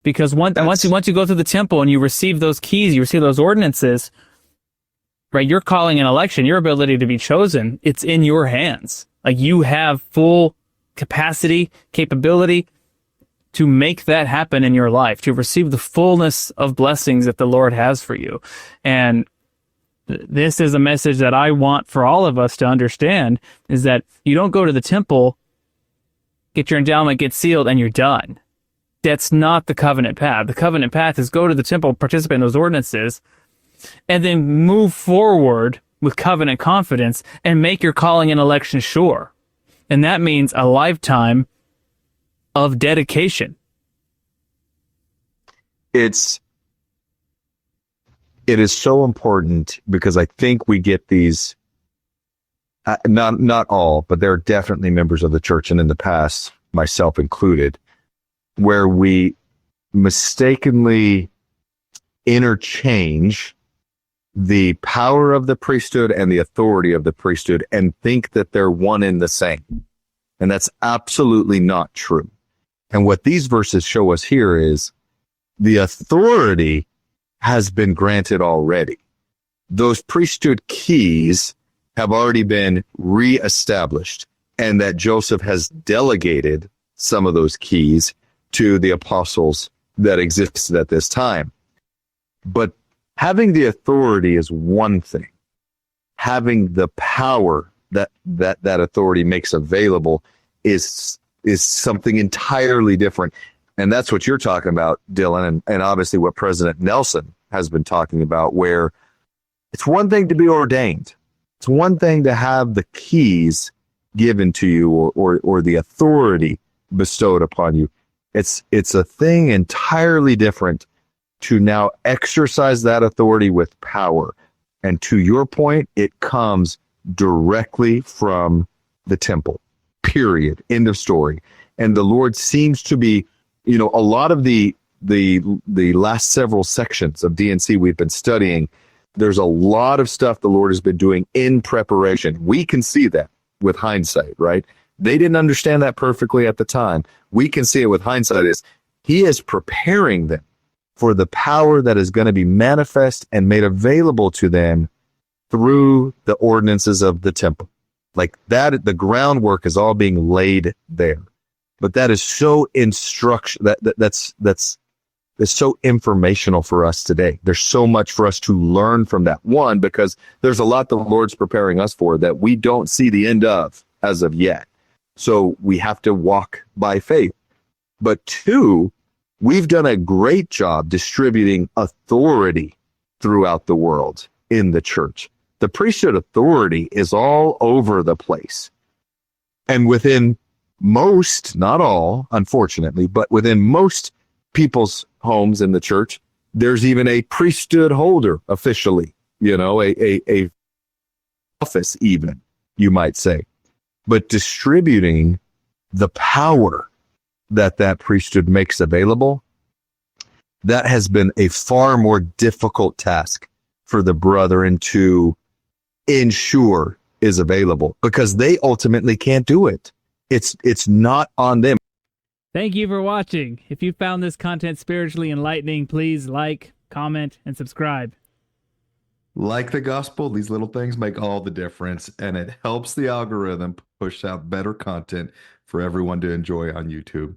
Because once you go through the temple and you receive those keys, you receive those ordinances, right? You're calling an election, your ability to be chosen, it's in your hands. Like, you have full capacity, capability to make that happen in your life, to receive the fullness of blessings that the Lord has for you. And this is a message that I want for all of us to understand, is that you don't go to the temple, get your endowment, get sealed, and you're done. That's not the covenant path. The covenant path is go to the temple, participate in those ordinances, and then move forward with covenant confidence and make your calling and election sure. And that means a lifetime of dedication. It is so important, because I think we get these, not all, but there are definitely members of the church, and in the past, myself included, where we mistakenly interchange the power of the priesthood and the authority of the priesthood and think that they're one and the same. And that's absolutely not true. And what these verses show us here is the authority has been granted already. Those priesthood keys have already been reestablished, and that Joseph has delegated some of those keys to the apostles that existed at this time. But having the authority is one thing. Having the power that authority makes available is something entirely different. And that's what you're talking about, Dylan, and obviously what President Nelson has been talking about, where it's one thing to be ordained. It's one thing to have the keys given to you or the authority bestowed upon you. It's a thing entirely different to now exercise that authority with power. And to your point, it comes directly from the temple, period, end of story. And the Lord seems to be, a lot of the last several sections of DNC we've been studying, there's a lot of stuff the Lord has been doing in preparation. We can see that with hindsight, right? They didn't understand that perfectly at the time. We can see it with hindsight. He is preparing them for the power that is going to be manifest and made available to them through the ordinances of the temple. Like that, the groundwork is all being laid there. But that is so that's so informational for us today. There's so much for us to learn from that. One, because there's a lot the Lord's preparing us for that we don't see the end of as of yet. So we have to walk by faith. But two, we've done a great job distributing authority throughout the world in the church. The priesthood authority is all over the place. And within most, not all, unfortunately, but within most people's homes in the church, there's even a priesthood holder officially, a office even, you might say. But distributing the power that priesthood makes available, that has been a far more difficult task for the brethren to ensure is available, because they ultimately can't do it. It's not on them. Thank you for watching. If you found this content spiritually enlightening, please like, comment, and subscribe. Like the gospel, these little things make all the difference, and it helps the algorithm push out better content for everyone to enjoy on YouTube.